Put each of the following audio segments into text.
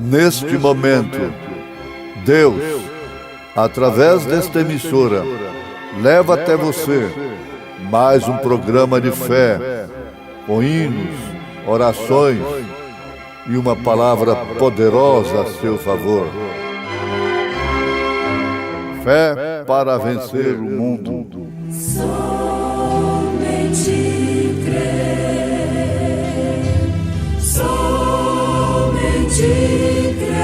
Neste momento, Deus, através desta emissora, leva até você mais um programa de fé, com hinos, orações e uma palavra poderosa a seu favor. Fé para vencer o mundo. Somente crer, somente crer,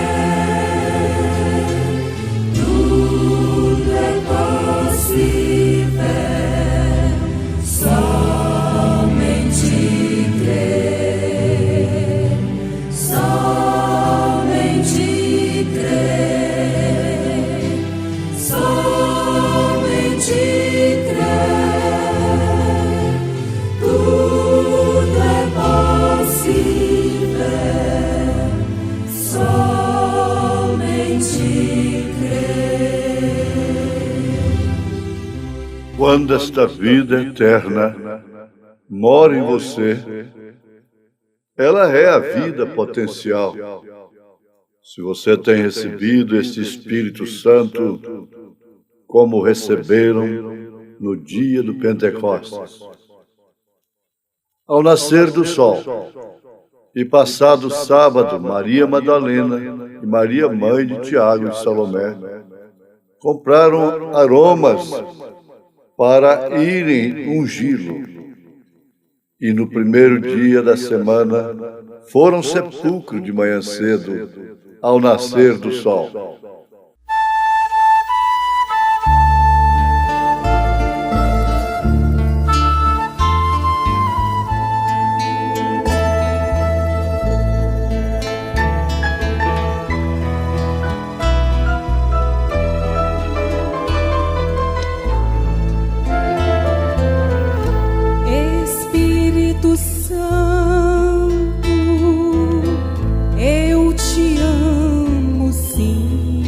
tudo é possível, somente crer, somente crer, somente crer, tudo é possível, somente crer. Quando esta vida eterna mora em você, ela é a vida potencial. Se você tem recebido este Espírito Santo, como receberam no dia do Pentecostes. Ao nascer do sol, e passado o sábado, Maria Madalena e Maria, mãe de Tiago e Salomé, compraram aromas para irem ungí-lo. E no primeiro dia da semana, foram ao sepulcro de manhã cedo, ao nascer do sol. Espírito Santo, eu te amo sim.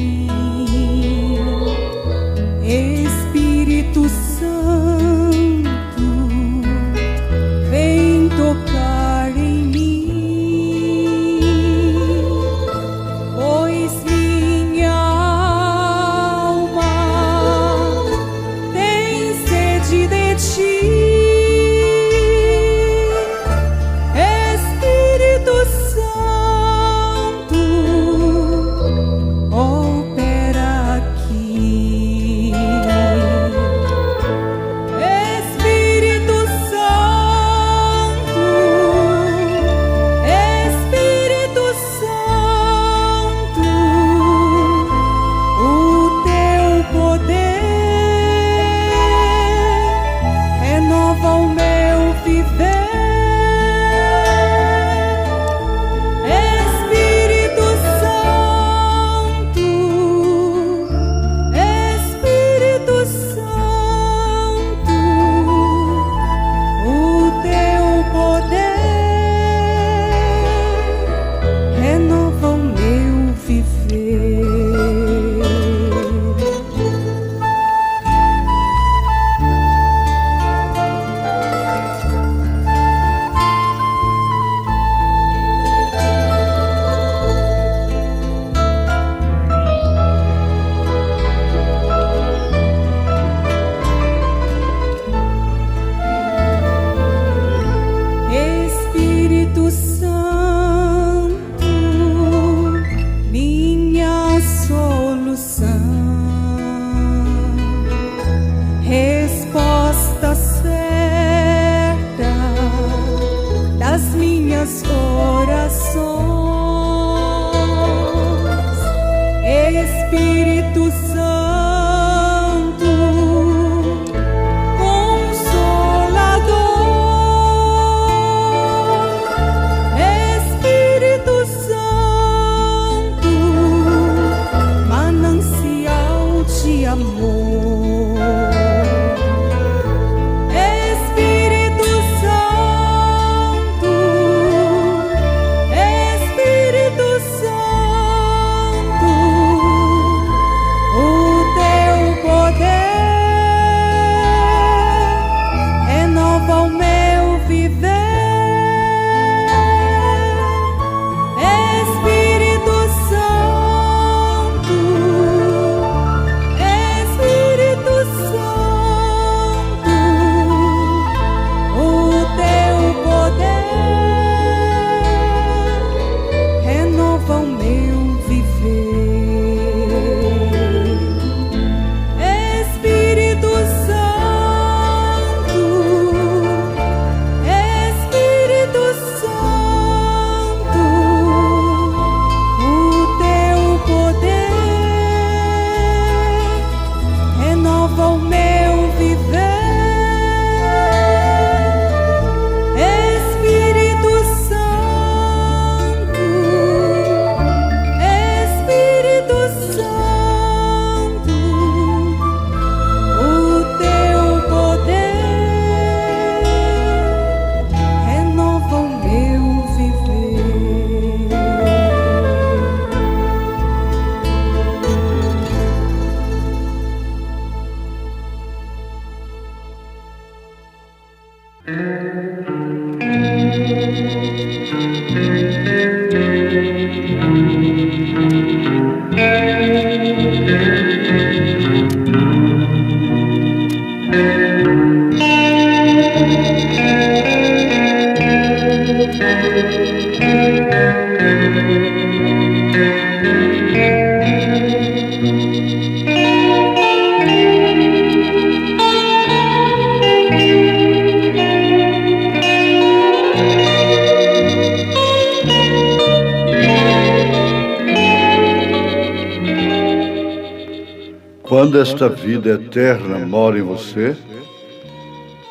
Quando esta vida eterna mora em você,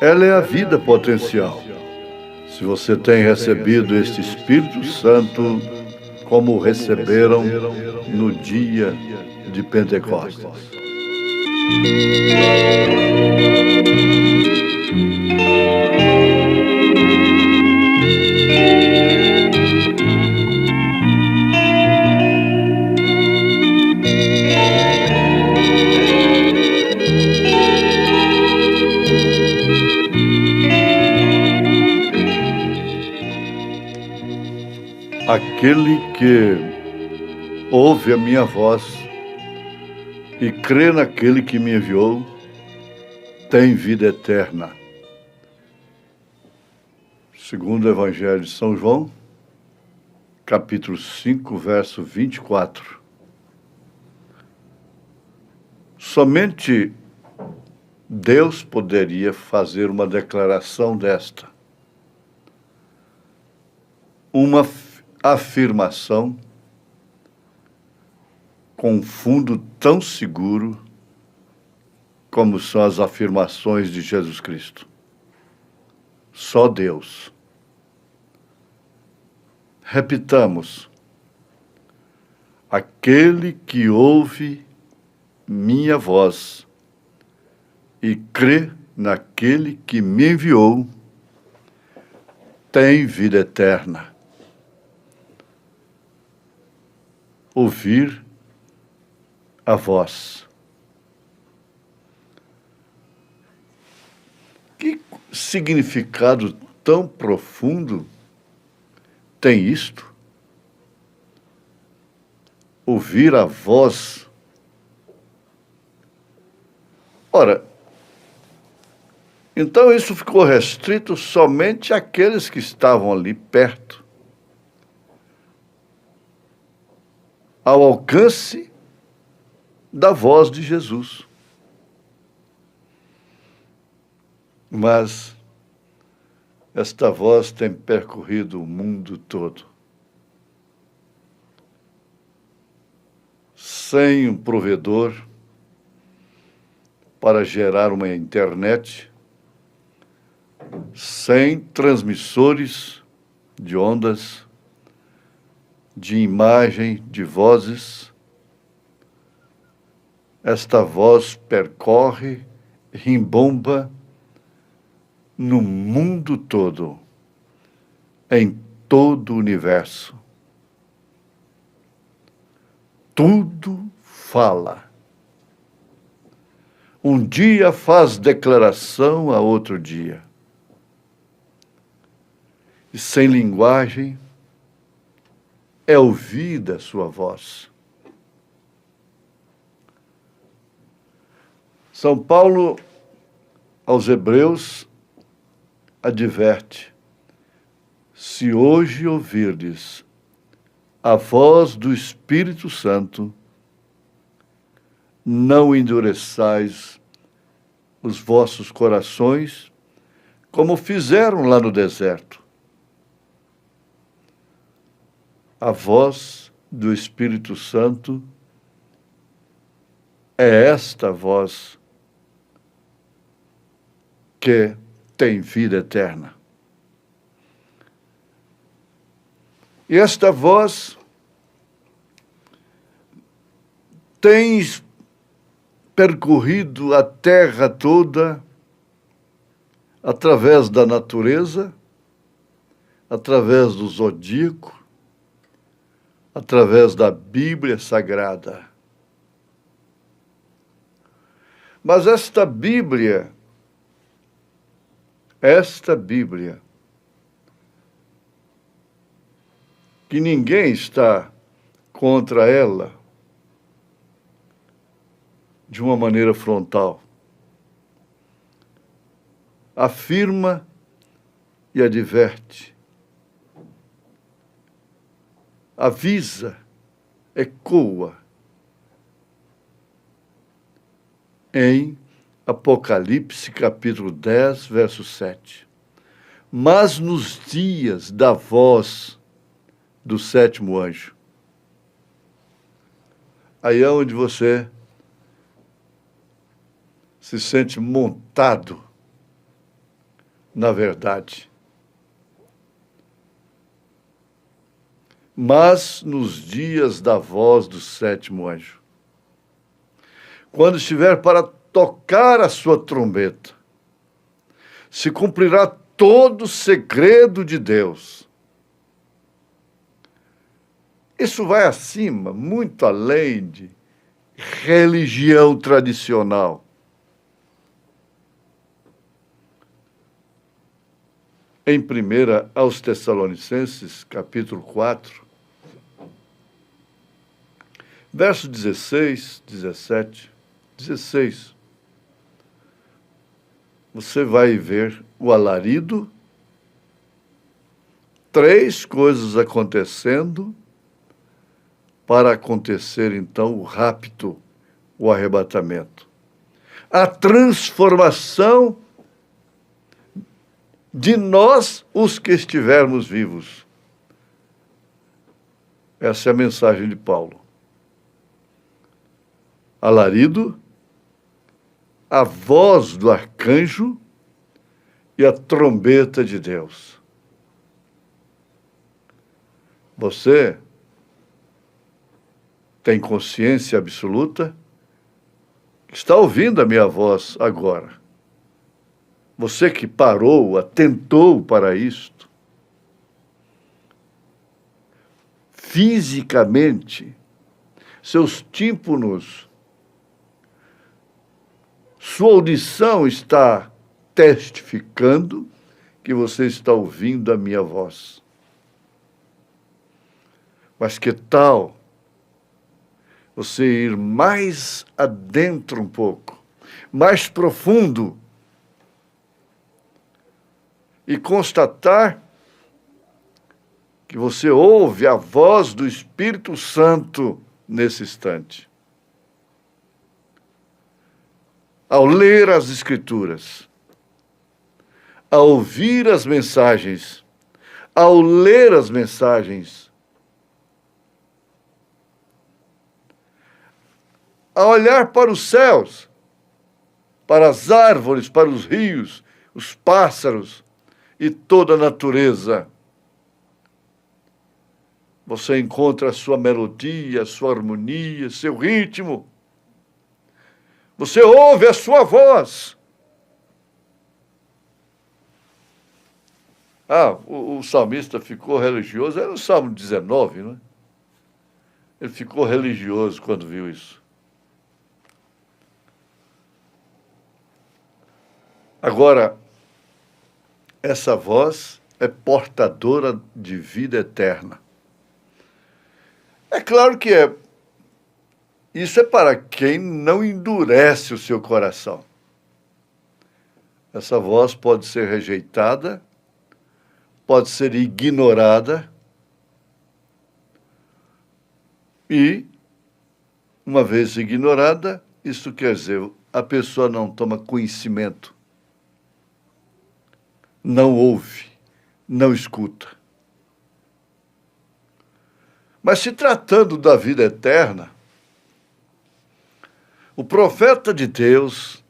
ela é a vida potencial. Se você tem recebido este Espírito Santo como receberam no dia de Pentecostes. Aquele que ouve a minha voz e crê naquele que me enviou, tem vida eterna. Segundo o Evangelho de São João, capítulo 5, verso 24. Somente Deus poderia fazer uma declaração desta. Uma afirmação com um fundo tão seguro como são as afirmações de Jesus Cristo. Só Deus. Repitamos: aquele que ouve minha voz e crê naquele que me enviou, tem vida eterna. Ouvir a voz. Que significado tão profundo tem isto? Ouvir a voz. Ora, então isso ficou restrito somente àqueles que estavam ali perto, ao alcance da voz de Jesus. Mas esta voz tem percorrido o mundo todo. Sem um provedor para gerar uma internet, sem transmissores de ondas, de imagem, de vozes, esta voz percorre, rimbomba no mundo todo, em todo o universo. Tudo fala. Um dia faz declaração a outro dia. E sem linguagem, é ouvida a sua voz. São Paulo, aos Hebreus, adverte: se hoje ouvirdes a voz do Espírito Santo, não endureçais os vossos corações, como fizeram lá no deserto. A voz do Espírito Santo é esta voz que tem vida eterna. E esta voz tem percorrido a terra toda através da natureza, através do zodíaco, através da Bíblia Sagrada. Mas esta Bíblia, que ninguém está contra ela de uma maneira frontal, afirma e adverte, avisa, ecoa em Apocalipse capítulo 10, verso 7. Mas nos dias da voz do sétimo anjo, aí é onde você se sente montado na verdade. Mas nos dias da voz do sétimo anjo, quando estiver para tocar a sua trombeta, se cumprirá todo o segredo de Deus. Isso vai acima, muito além de religião tradicional. Em 1 aos Tessalonicenses, capítulo 4, verso 16, 17, 16, você vai ver o alarido, 3 coisas acontecendo para acontecer, então, o rapto, o arrebatamento. A transformação de nós, os que estivermos vivos. Essa é a mensagem de Paulo. Alarido, a voz do arcanjo e a trombeta de Deus. Você tem consciência absoluta? Está ouvindo a minha voz agora. Você que parou, atentou para isto. Fisicamente, seus tímpanos, sua audição está testificando que você está ouvindo a minha voz. Mas que tal você ir mais adentro um pouco, mais profundo, e constatar que você ouve a voz do Espírito Santo nesse instante? Ao ler as Escrituras, ao ouvir as mensagens, ao ler as mensagens, a olhar para os céus, para as árvores, para os rios, os pássaros e toda a natureza, você encontra a sua melodia, a sua harmonia, seu ritmo. Você ouve a sua voz. O salmista ficou religioso, era o Salmo 19, né? Ele ficou religioso quando viu isso. Agora, essa voz é portadora de vida eterna. É claro que isso é para quem não endurece o seu coração. Essa voz pode ser rejeitada, pode ser ignorada, e, uma vez ignorada, isso quer dizer, a pessoa não toma conhecimento, não ouve, não escuta. Mas se tratando da vida eterna, o profeta de Deus,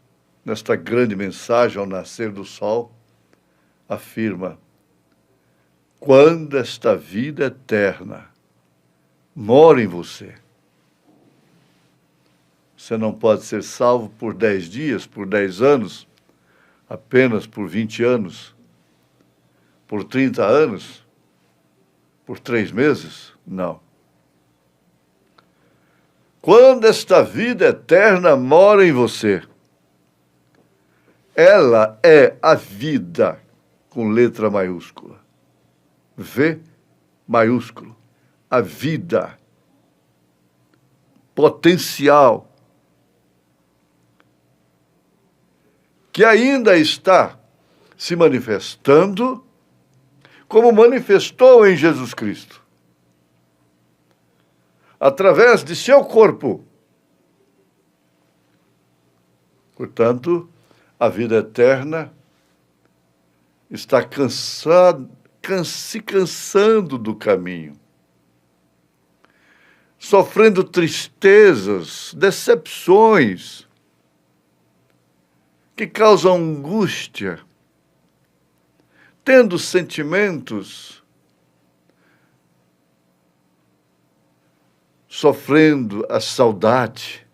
nesta grande mensagem ao nascer do sol, afirma: quando esta vida eterna mora em você, você não pode ser salvo por 10 dias, por 10 anos, apenas por 20 anos, por 30 anos, por 3 meses? Não. Quando esta vida eterna mora em você, ela é a vida com letra maiúscula. V maiúsculo. A vida. Potencial. Que ainda está se manifestando como manifestou em Jesus Cristo. Através de seu corpo. Portanto, a vida eterna está se cansando do caminho, sofrendo tristezas, decepções, que causam angústia, tendo sentimentos, sofrendo a saudade.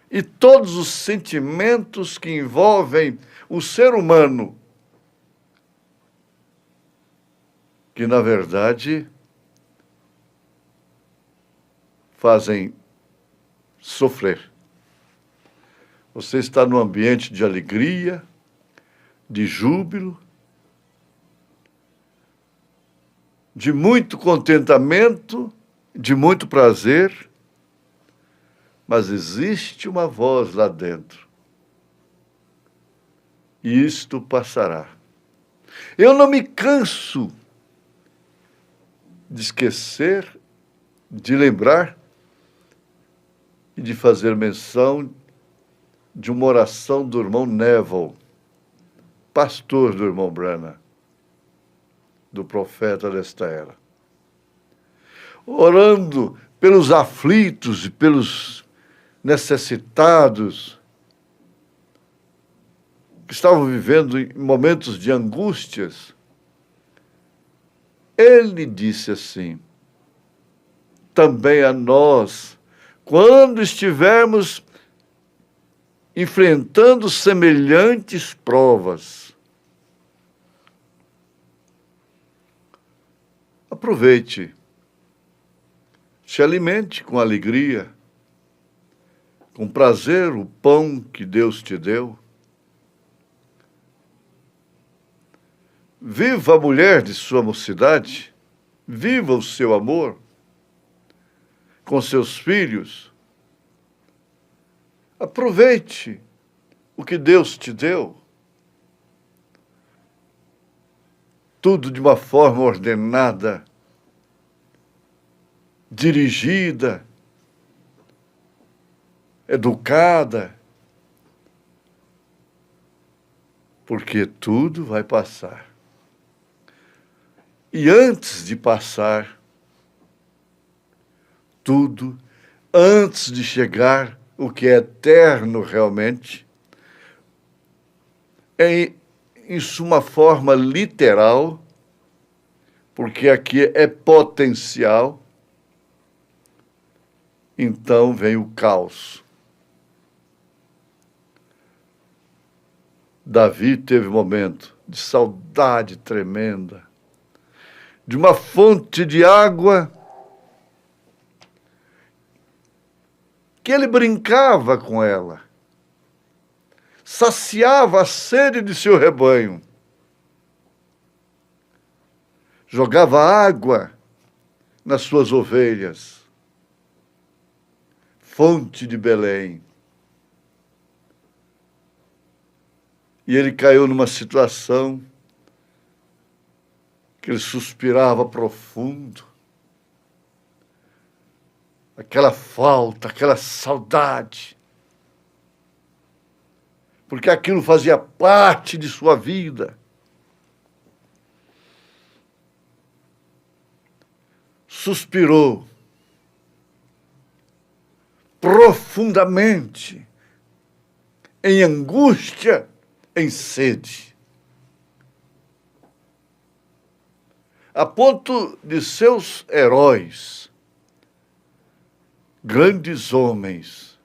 E todos os sentimentos que envolvem o ser humano, que, na verdade, fazem sofrer. Você está num ambiente de alegria, de júbilo, de muito contentamento, de muito prazer, mas existe uma voz lá dentro. E isto passará. Eu não me canso de esquecer, de lembrar e de fazer menção de uma oração do irmão Neville, pastor do irmão Branham, do profeta desta era. Orando pelos aflitos e pelos necessitados que estavam vivendo em momentos de angústias, ele disse assim: também a nós, quando estivermos enfrentando semelhantes provas, aproveite, se alimente com alegria, com prazer o pão que Deus te deu. Viva a mulher de sua mocidade, viva o seu amor com seus filhos. Aproveite o que Deus te deu. Tudo de uma forma ordenada, dirigida, educada, porque tudo vai passar. E antes de passar tudo, antes de chegar o que é eterno realmente, em suma forma literal, porque aqui é potencial, então vem o caos. Davi teve um momento de saudade tremenda, de uma fonte de água que ele brincava com ela, saciava a sede de seu rebanho, jogava água nas suas ovelhas, fonte de Belém. E ele caiu numa situação que ele suspirava profundo. Aquela falta, aquela saudade. Porque aquilo fazia parte de sua vida. Suspirou profundamente, em angústia, em sede. A ponto de seus heróis, grandes homens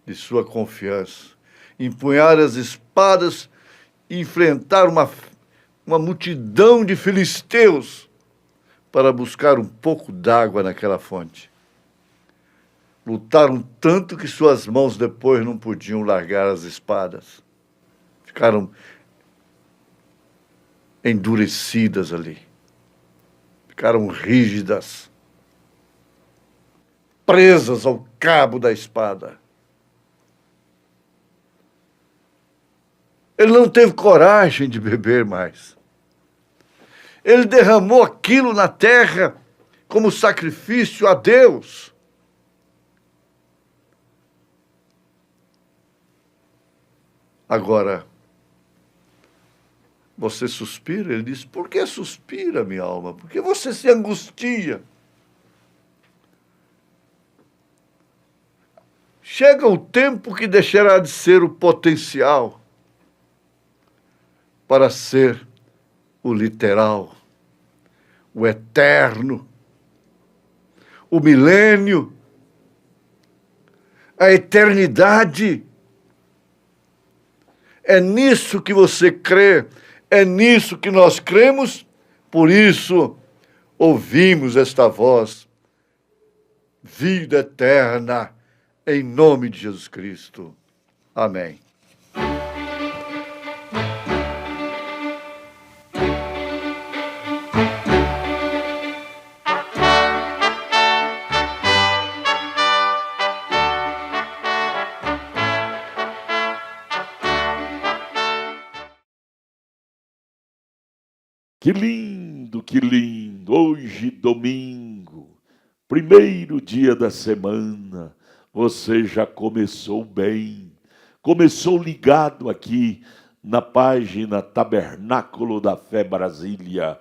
de sua confiança, empunhar as espadas e enfrentar uma multidão de filisteus para buscar um pouco d'água naquela fonte. Lutaram tanto que suas mãos depois não podiam largar as espadas. Ficaram endurecidas ali. Ficaram rígidas, presas ao cabo da espada. Ele não teve coragem de beber mais. Ele derramou aquilo na terra como sacrifício a Deus. Agora, você suspira? Ele diz: por que suspira, minha alma? Por que você se angustia? Chega o tempo que deixará de ser o potencial para ser o literal, o eterno, o milênio, a eternidade. É nisso que você crê, é nisso que nós cremos, por isso ouvimos esta voz. Vida eterna, em nome de Jesus Cristo. Amém. Que lindo, que lindo! Hoje, domingo, primeiro dia da semana, você já começou bem. Começou ligado aqui na página Tabernáculo da Fé Brasília,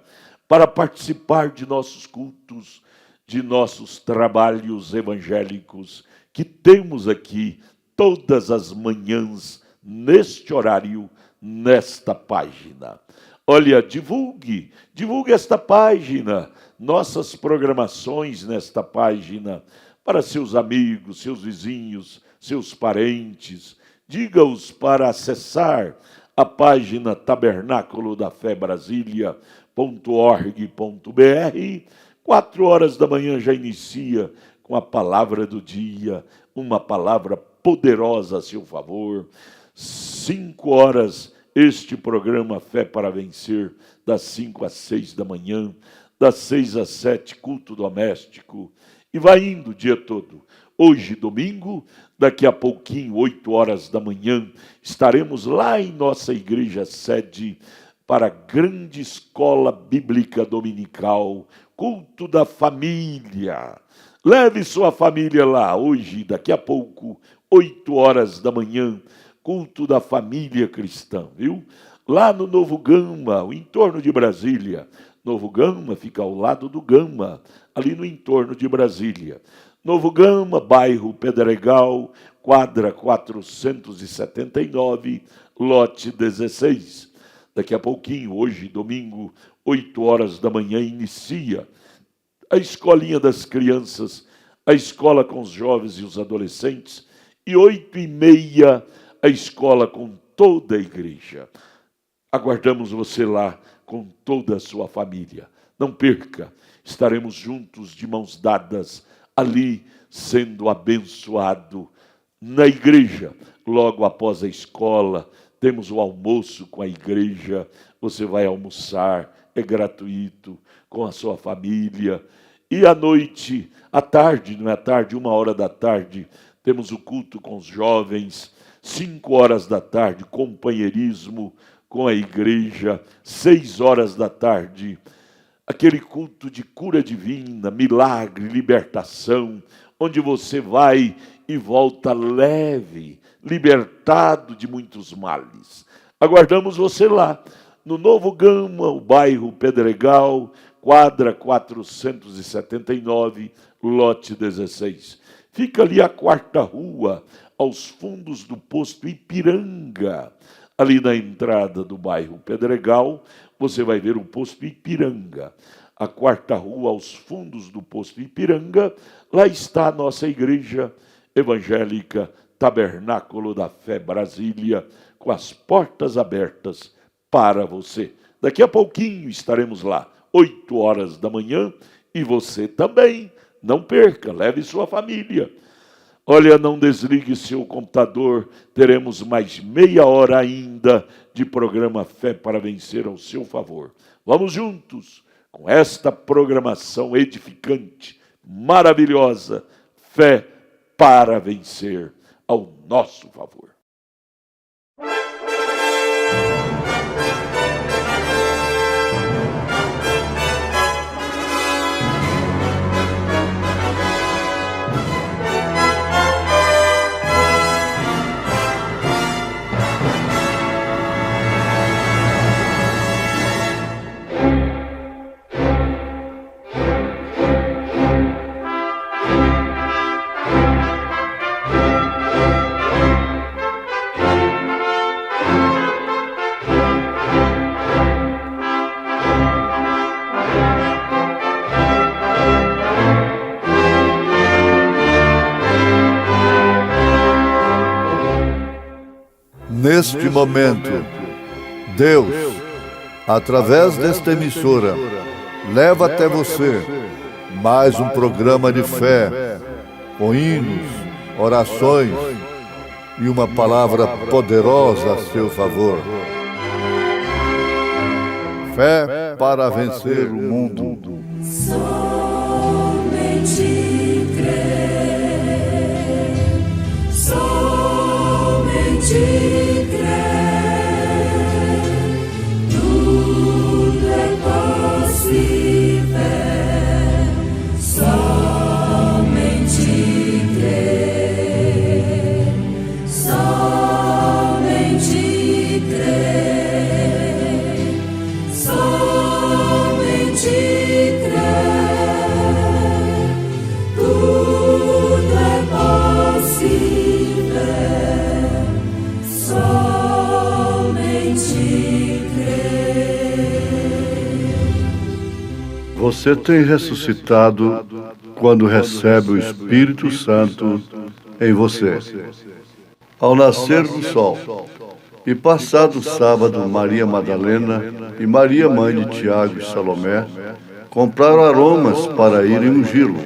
para participar de nossos cultos, de nossos trabalhos evangélicos, que temos aqui todas as manhãs, neste horário, nesta página. Olha, divulgue esta página, nossas programações nesta página, para seus amigos, seus vizinhos, seus parentes. Diga-os para acessar a página Tabernáculo da Fé Brasília.org.br. 4 horas da manhã já inicia com a palavra do dia, uma palavra poderosa a seu favor. 5 horas este programa Fé para Vencer, das 5 às 6 da manhã, das 6 às 7, culto doméstico, e vai indo o dia todo. Hoje, domingo, daqui a pouquinho, 8 horas da manhã, estaremos lá em nossa igreja sede para a grande escola bíblica dominical, culto da família. Leve sua família lá, hoje, daqui a pouco, 8 horas da manhã, culto da família cristã, viu? Lá no Novo Gama, o entorno de Brasília. Novo Gama fica ao lado do Gama, ali no entorno de Brasília. Novo Gama, bairro Pedregal, quadra 479, lote 16. Daqui a pouquinho, hoje, domingo, 8 horas da manhã, inicia a escolinha das crianças, a escola com os jovens e os adolescentes, e 8h30, a escola com toda a igreja. Aguardamos você lá com toda a sua família. Não perca, estaremos juntos de mãos dadas, ali sendo abençoado na igreja. Logo após a escola, temos o almoço com a igreja. Você vai almoçar, é gratuito, com a sua família. E à noite, à tarde, não é à tarde, 1 hora da tarde, temos o culto com os jovens. 5 horas da tarde, companheirismo com a igreja. 6 horas da tarde, aquele culto de cura divina, milagre, libertação, onde você vai e volta leve, libertado de muitos males. Aguardamos você lá, no Novo Gama, o bairro Pedregal, quadra 479, lote 16. Fica ali a 4ª rua, aos fundos do posto Ipiranga. Ali na entrada do bairro Pedregal, você vai ver o posto Ipiranga. A 4ª rua, aos fundos do posto Ipiranga, lá está a nossa igreja evangélica Tabernáculo da Fé Brasília, com as portas abertas para você. Daqui a pouquinho estaremos lá, 8 horas da manhã, e você também. Não perca, leve sua família. Olha, não desligue seu computador, teremos mais meia hora ainda de programa Fé para Vencer ao seu favor. Vamos juntos com esta programação edificante, maravilhosa, Fé para Vencer ao nosso favor. neste momento, Deus, através desta emissora, leva até você mais um programa de fé, com hinos, orações e uma palavra poderosa a seu favor. Fé para vencer o mundo. Somente crer, somente crer, tudo é possível, somente crer, somente crer, somente crer, tudo é possível, somente crer. Você tem ressuscitado quando recebe o Espírito Santo em você. Ao nascer do sol, e passado o sábado, Maria Madalena e Maria, mãe de Tiago e Salomé, compraram aromas para irem ungí-lo.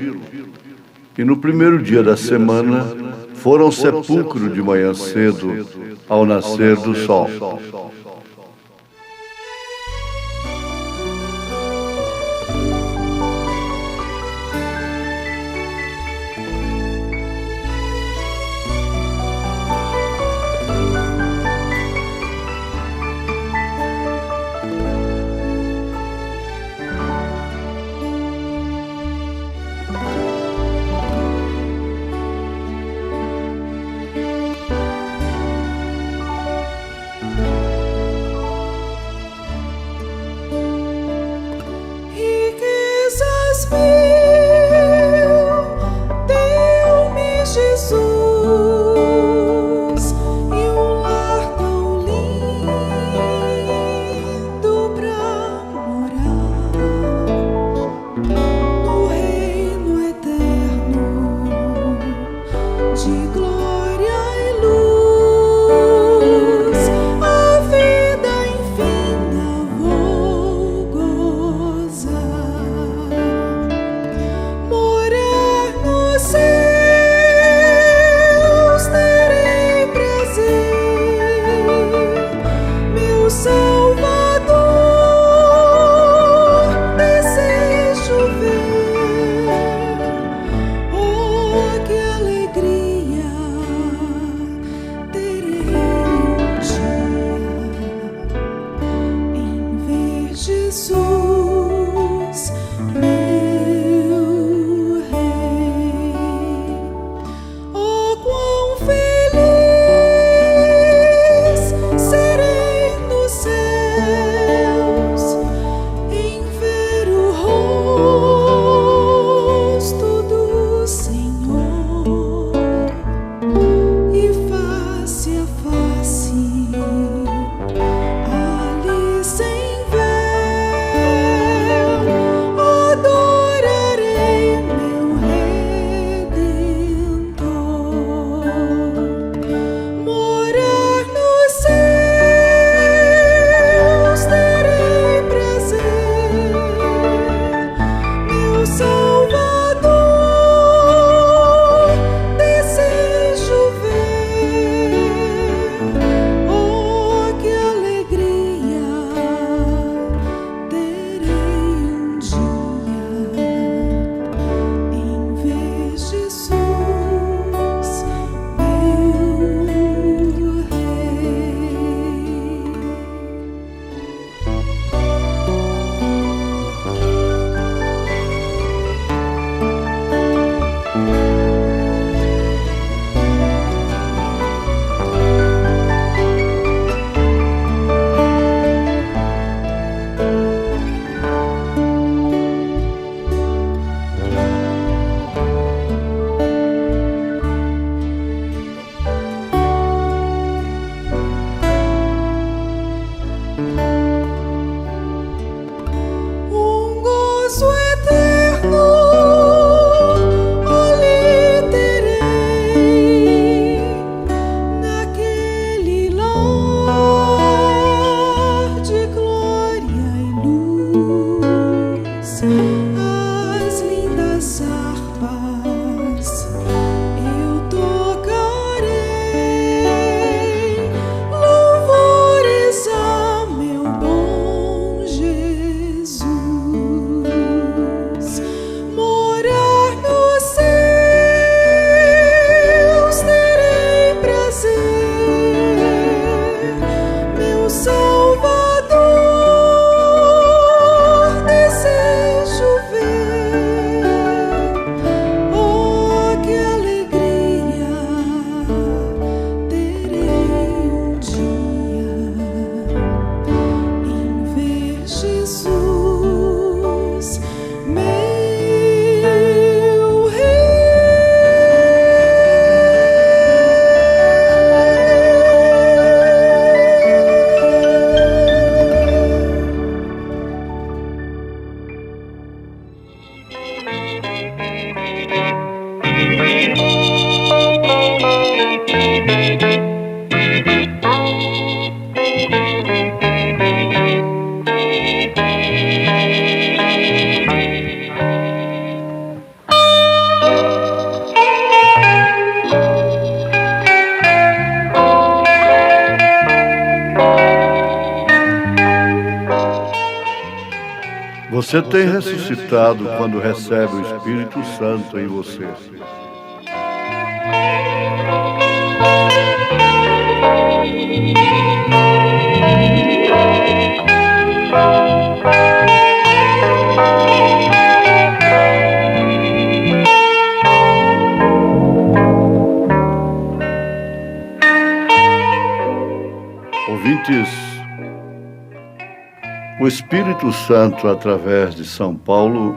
E no primeiro dia da semana, foram ao sepulcro de manhã cedo, ao nascer do sol. as lindas harpas eu tocarei, louvores a meu bom Jesus. Morar nos céus terei prazer, meu Salvador desejo ver. Oh, que alegria terei um dia em ver Jesus, meu Você tem ressuscitado quando recebe o Espírito Santo em você. Ouvintes, o Espírito Santo, através de São Paulo,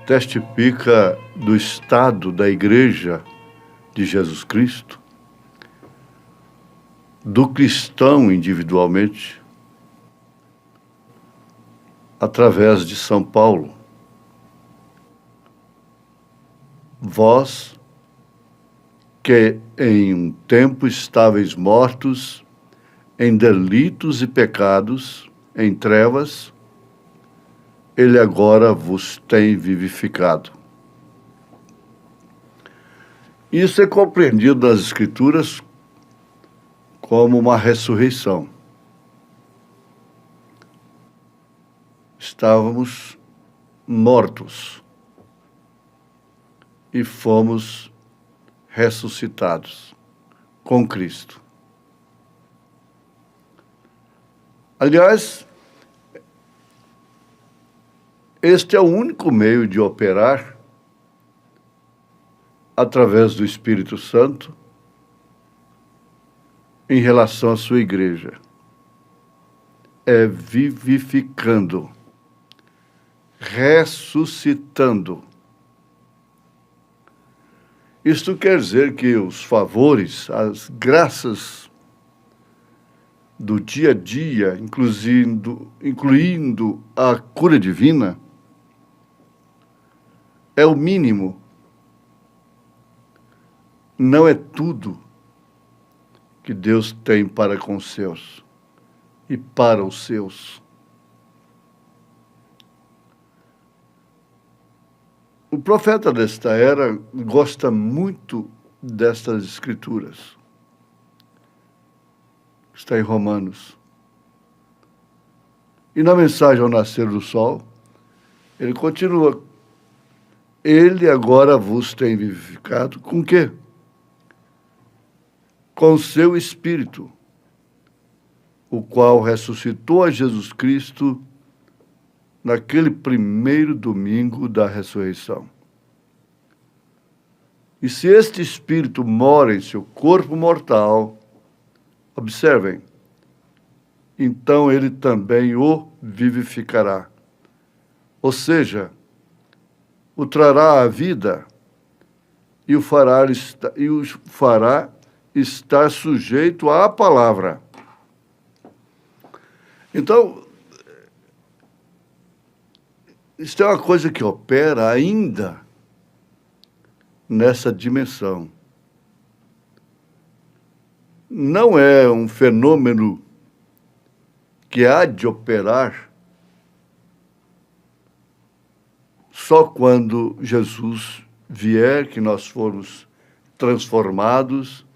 testifica do estado da Igreja de Jesus Cristo, do cristão individualmente, através de São Paulo. Vós, que em um tempo estáveis mortos em delitos e pecados, em trevas, ele agora vos tem vivificado. Isso é compreendido nas Escrituras como uma ressurreição. Estávamos mortos e fomos ressuscitados com Cristo. Aliás, este é o único meio de operar, através do Espírito Santo, em relação à sua igreja. É vivificando, ressuscitando. Isto quer dizer que os favores, as graças do dia a dia, incluindo a cura divina, é o mínimo. Não é tudo que Deus tem para com os seus e para os seus. O profeta desta era gosta muito destas escrituras. Está em Romanos. E na mensagem ao nascer do sol, ele continua: ele agora vos tem vivificado com quê? Com seu Espírito, o qual ressuscitou a Jesus Cristo naquele primeiro domingo da ressurreição. E se este Espírito mora em seu corpo mortal, observem, então ele também o vivificará. Ou seja, o trará à vida e o fará estar sujeito à palavra. Então, isso é uma coisa que opera ainda nessa dimensão. Não é um fenômeno que há de operar só quando Jesus vier que nós formos transformados,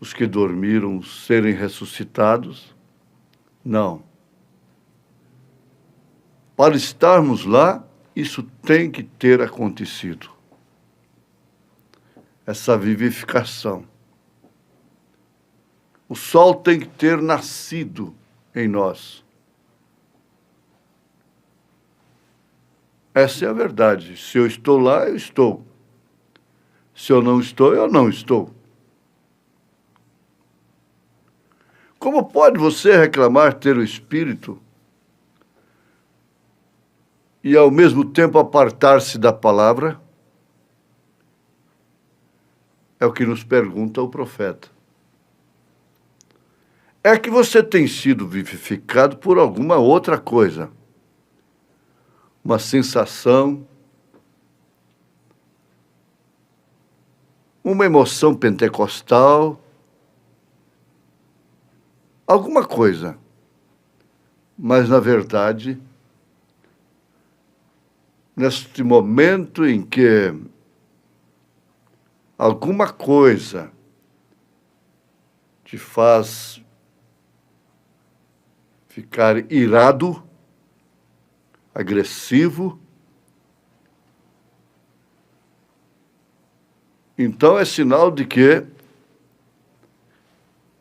os que dormiram serem ressuscitados. Não. Para estarmos lá, isso tem que ter acontecido. Essa vivificação. O sol tem que ter nascido em nós. Essa é a verdade. Se eu estou lá, eu estou. Se eu não estou, eu não estou. Como pode você reclamar ter o Espírito e, ao mesmo tempo, apartar-se da palavra? É o que nos pergunta o profeta. É que você tem sido vivificado por alguma outra coisa. Uma sensação, uma emoção pentecostal, alguma coisa. Mas, na verdade, neste momento em que alguma coisa te faz ficar irado, agressivo, então é sinal de que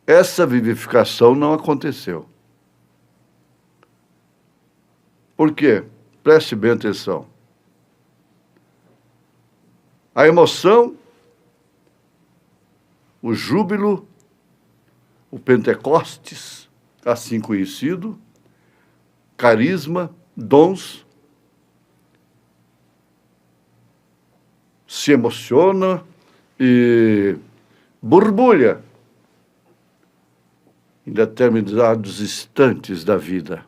essa vivificação não aconteceu. Por quê? Preste bem atenção. A emoção, o júbilo, o Pentecostes, assim conhecido, carisma, dons, se emociona e borbulha em determinados instantes da vida,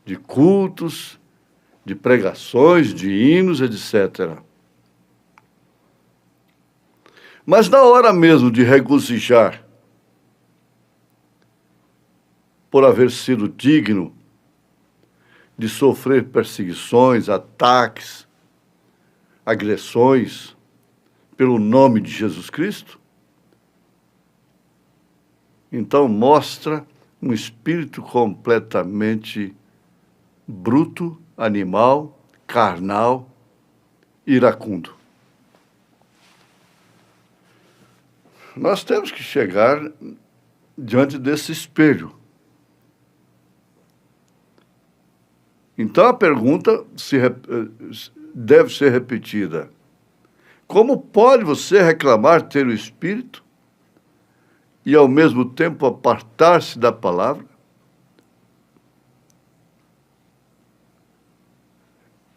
de cultos, de pregações, de hinos, etc. Mas na hora mesmo de regozijar por haver sido digno de sofrer perseguições, ataques, agressões pelo nome de Jesus Cristo, então mostra um espírito completamente bruto, animal, carnal, iracundo. Nós temos que chegar diante desse espelho. Então a pergunta deve ser repetida. Como pode você reclamar ter o Espírito e ao mesmo tempo apartar-se da palavra?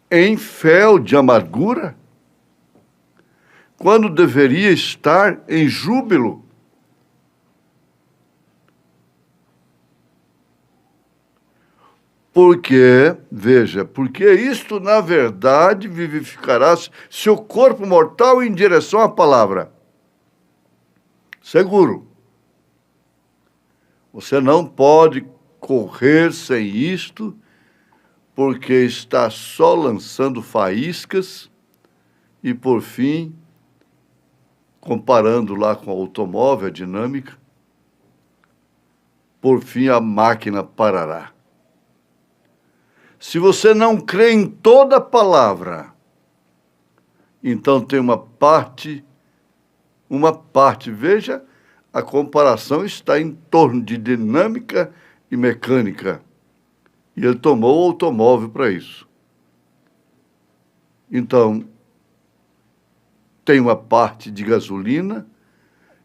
Em fel de amargura? Quando deveria estar em júbilo? Porque, veja, porque isto, na verdade, vivificará seu corpo mortal em direção à palavra. Seguro. Você não pode correr sem isto, porque está só lançando faíscas e, por fim, comparando lá com o automóvel, a dinâmica, por fim a máquina parará. Se você não crê em toda a palavra, então tem uma parte, veja, a comparação está em torno de dinâmica e mecânica. E ele tomou o automóvel para isso. Então, tem uma parte de gasolina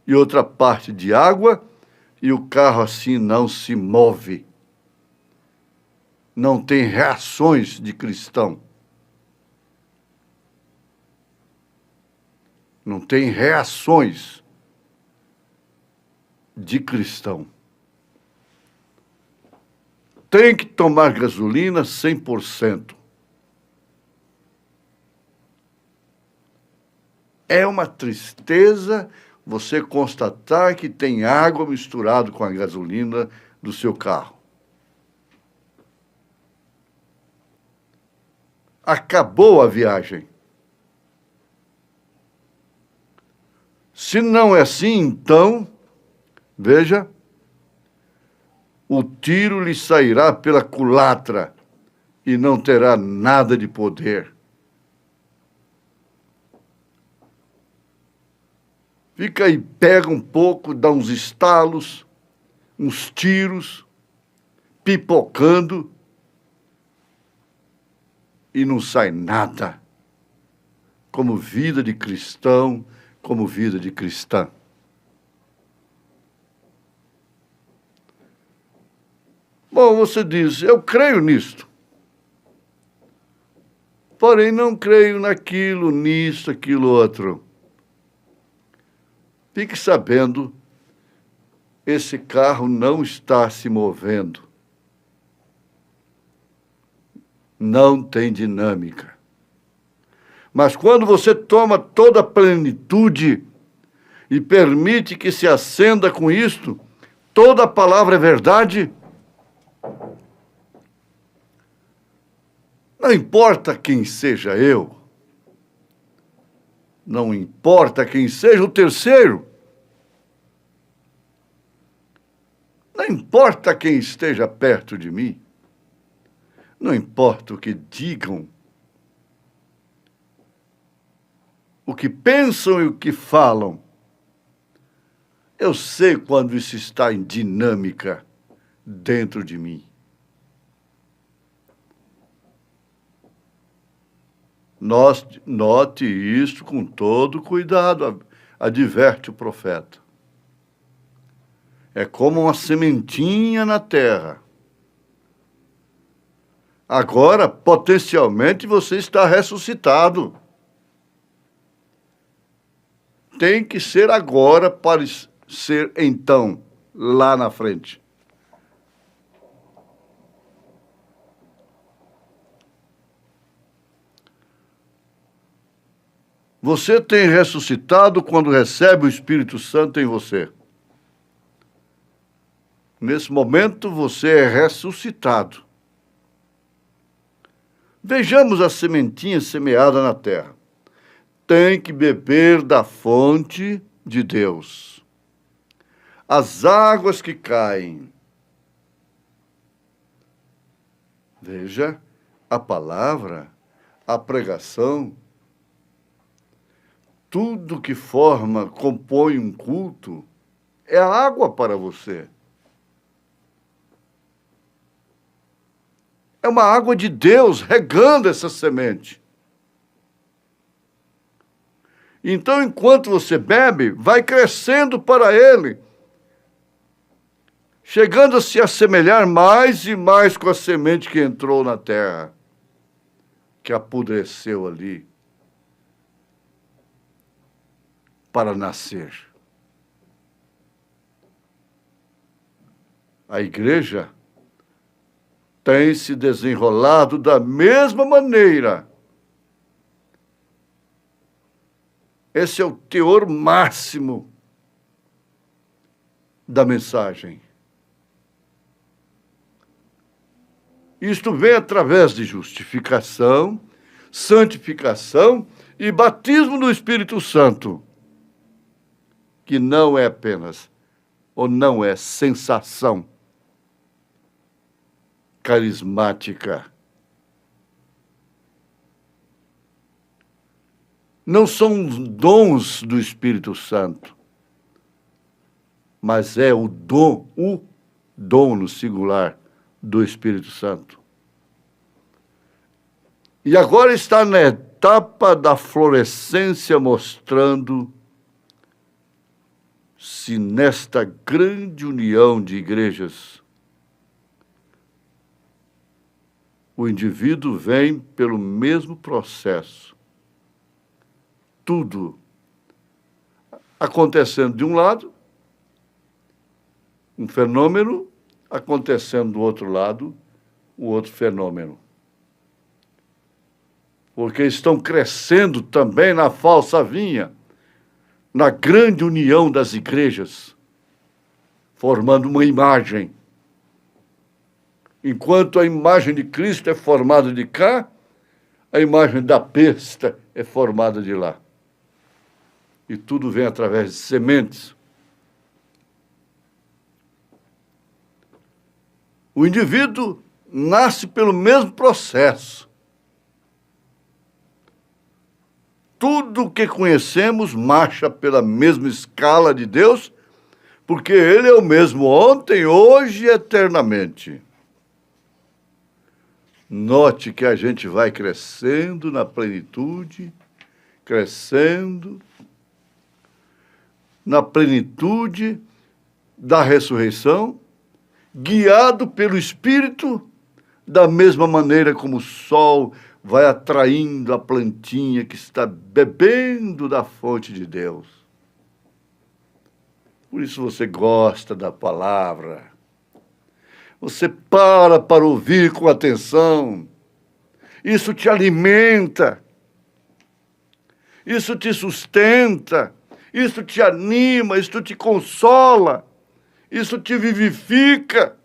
e outra parte de água, e o carro assim não se move. Não tem reações de cristão. Não tem reações de cristão. Tem que tomar gasolina 100%. É uma tristeza você constatar que tem água misturada com a gasolina do seu carro. acabou a viagem. Se não é assim, então, veja, o tiro lhe sairá pela culatra e não terá nada de poder. Fica aí, pega um pouco, dá uns estalos, uns tiros, pipocando, e não sai nada, como vida de cristão, como vida de cristã. Bom, você diz, eu creio nisto, porém não creio naquilo, nisso, aquilo outro. Fique sabendo, esse carro não está se movendo. Não tem dinâmica. Mas quando você toma toda a plenitude e permite que se acenda com isto, toda a palavra é verdade, não importa quem seja eu, não importa quem seja o terceiro, não importa quem esteja perto de mim, não importa o que digam, o que pensam e o que falam, eu sei quando isso está em dinâmica dentro de mim. Note isso com todo cuidado, adverte o profeta. É como uma sementinha na terra. Agora, potencialmente, você está ressuscitado. Tem que ser agora para ser então, lá na frente. Você tem ressuscitado quando recebe o Espírito Santo em você. Nesse momento, você é ressuscitado. Vejamos a sementinha semeada na terra. Tem que beber da fonte de Deus. As águas que caem. Veja, a palavra, a pregação, tudo que forma, compõe um culto, é a água para você. É uma água de Deus regando essa semente. Então, enquanto você bebe, vai crescendo para Ele, chegando a se assemelhar mais e mais com a semente que entrou na terra, que apodreceu ali para nascer. A igreja tem se desenrolado da mesma maneira. Esse é o teor máximo da mensagem. Isto vem através de justificação, santificação e batismo no Espírito Santo, que não é apenas, ou não é sensação carismática. Não são dons do Espírito Santo, mas é o dom no singular do Espírito Santo. E agora está na etapa da florescência, mostrando se nesta grande união de igrejas o indivíduo vem pelo mesmo processo. Tudo acontecendo de um lado, um fenômeno, acontecendo do outro lado, o outro fenômeno. Porque estão crescendo também na falsa vinha, na grande união das igrejas, formando uma imagem. Enquanto a imagem de Cristo é formada de cá, A imagem da besta é formada de lá. E tudo vem através de sementes. O indivíduo nasce pelo mesmo processo. Tudo o que conhecemos marcha pela mesma escala de Deus, porque Ele é o mesmo ontem, hoje e eternamente. Note que a gente vai crescendo na plenitude, crescendo na plenitude da ressurreição, guiado pelo Espírito, da mesma maneira como o sol vai atraindo a plantinha que está bebendo da fonte de Deus. Por isso você gosta da palavra. Você para ouvir com atenção. Isso te alimenta. Isso te sustenta. Isso te anima. Isso te consola. Isso te vivifica.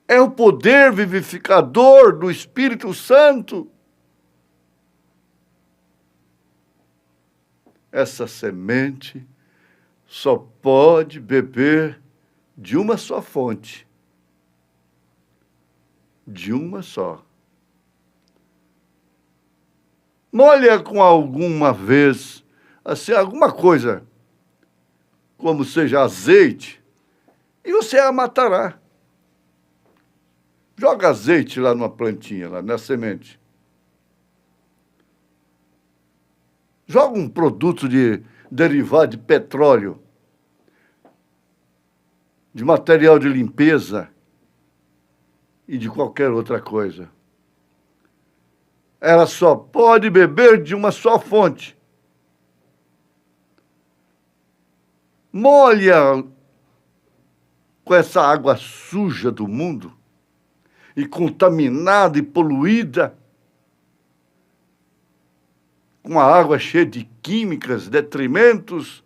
É o poder vivificador do Espírito Santo. Essa semente só pode beber de uma só fonte. De uma só. Molha com alguma vez, assim, alguma coisa, como seja azeite, e você a matará. Joga azeite lá numa plantinha, lá na semente. Joga um produto derivado de petróleo, de material de limpeza e de qualquer outra coisa. Ela só pode beber de uma só fonte. Molha com essa água suja do mundo, e contaminada e poluída, com a água cheia de químicas, detrimentos,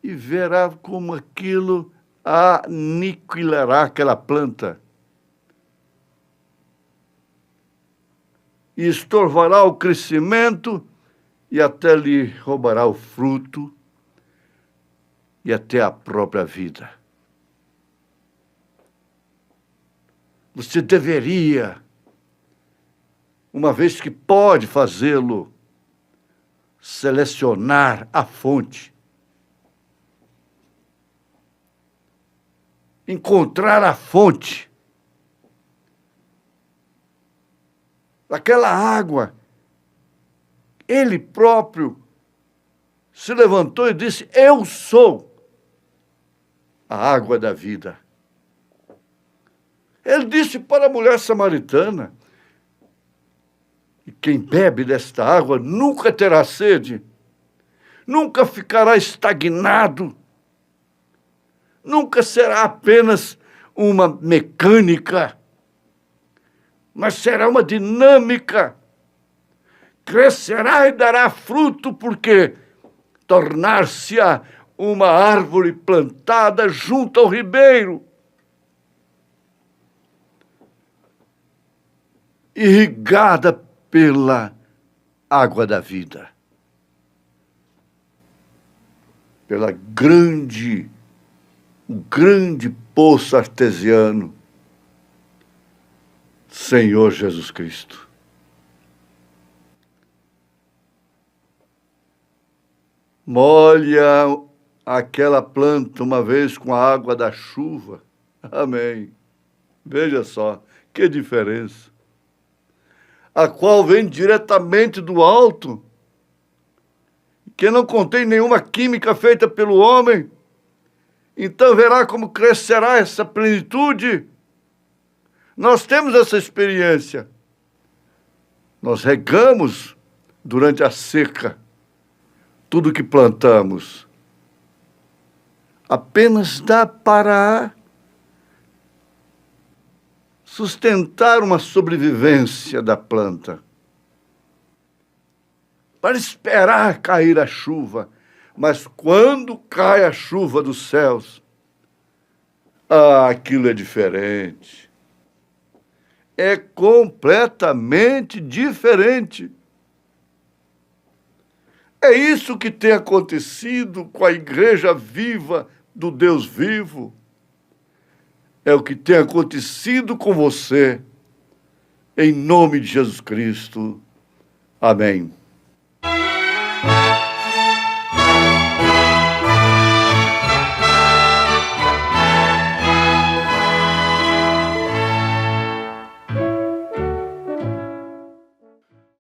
e verá como aquilo aniquilará aquela planta e estorvará o crescimento e até lhe roubará o fruto e até a própria vida. Você deveria, uma vez que pode fazê-lo, selecionar a fonte, encontrar a fonte, aquela água. Ele próprio se levantou e disse: eu sou a água da vida. Ele disse para a mulher samaritana: e quem bebe desta água nunca terá sede, nunca ficará estagnado, nunca será apenas uma mecânica, mas será uma dinâmica, crescerá e dará fruto, porque tornar-se-á uma árvore plantada junto ao ribeiro, irrigada pela água da vida, pela o grande poço artesiano, Senhor Jesus Cristo. Molha aquela planta uma vez com a água da chuva. Amém. Veja só, que diferença. A qual vem diretamente do alto, que não contém nenhuma química feita pelo homem. Então verá como crescerá essa plenitude. Nós temos essa experiência. Nós regamos durante a seca tudo que plantamos. Apenas dá para sustentar uma sobrevivência da planta, para esperar cair a chuva. Mas quando cai a chuva dos céus, Ah, aquilo é diferente. É completamente diferente. É isso que tem acontecido com a igreja viva do Deus vivo. É o que tem acontecido com você. Em nome de Jesus Cristo. Amém.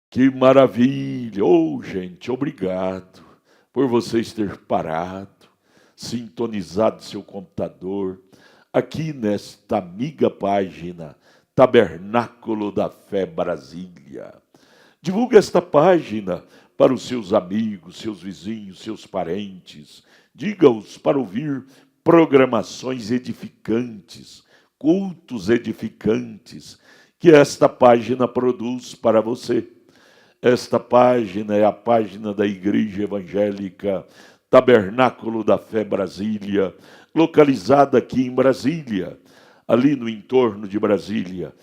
Que maravilha! Oh, gente, obrigado por vocês ter parado, sintonizado seu computador, aqui nesta amiga página Tabernáculo da Fé Brasília. Divulgue esta página para os seus amigos, seus vizinhos, seus parentes. Diga-os para ouvir programações edificantes, cultos edificantes, que esta página produz para você. Esta página é a página da Igreja Evangélica Tabernáculo da Fé Brasília, localizada aqui em Brasília, ali no entorno de Brasília,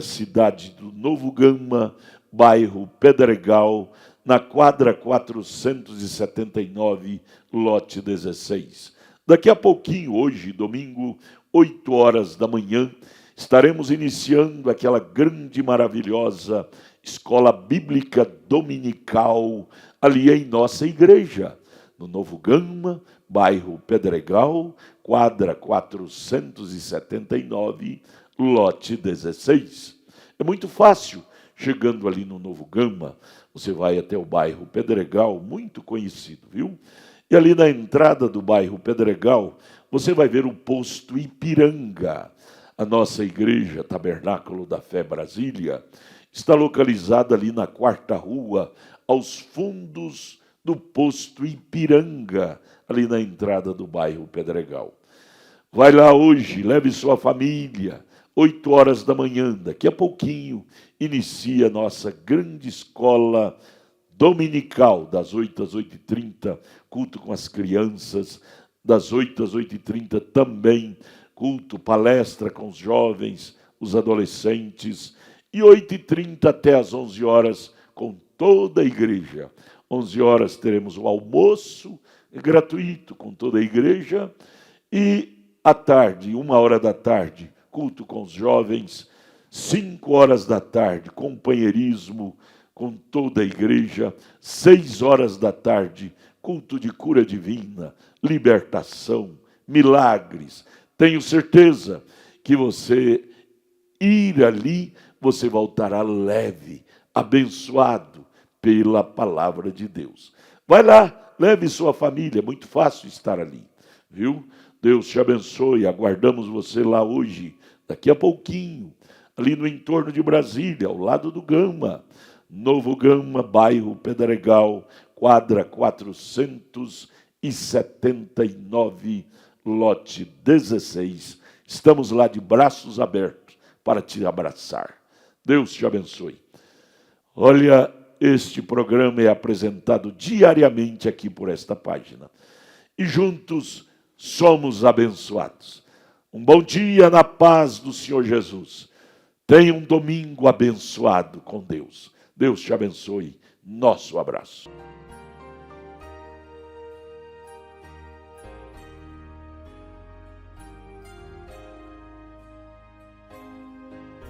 cidade do Novo Gama, bairro Pedregal, na quadra 479, lote 16. Daqui a pouquinho, hoje, domingo, 8 horas da manhã, estaremos iniciando aquela grande e maravilhosa escola bíblica dominical ali em nossa igreja, no Novo Gama, bairro Pedregal, quadra 479, lote 16. É muito fácil, chegando ali no Novo Gama, você vai até o bairro Pedregal, muito conhecido, viu? E ali na entrada do bairro Pedregal, você vai ver o posto Ipiranga. A nossa igreja, Tabernáculo da Fé Brasília, está localizada ali na 4ª Rua, aos fundos do posto Ipiranga, ali na entrada do bairro Pedregal. Vai lá hoje, leve sua família, 8 horas da manhã, daqui a pouquinho, inicia a nossa grande escola dominical, das 8 às 8h30, culto com as crianças, das 8 às 8h30 também, culto, palestra com os jovens, os adolescentes, e 8h30 até às 11 horas com toda a igreja. 11 horas teremos o almoço gratuito com toda a igreja e à tarde, 1h da tarde, culto com os jovens, 5 horas da tarde, companheirismo com toda a igreja, 6 horas da tarde, culto de cura divina, libertação, milagres. Tenho certeza que você ir ali, você voltará leve, abençoado pela palavra de Deus. Vai lá, leve sua família, é muito fácil estar ali, viu? Deus te abençoe, aguardamos você lá hoje, daqui a pouquinho, ali no entorno de Brasília, ao lado do Gama, Novo Gama, bairro Pedregal, quadra 479, lote 16. Estamos lá de braços abertos para te abraçar. Deus te abençoe. Olha, este programa é apresentado diariamente aqui por esta página. E juntos somos abençoados. Um bom dia na paz do Senhor Jesus. Tenha um domingo abençoado com Deus. Deus te abençoe. Nosso abraço.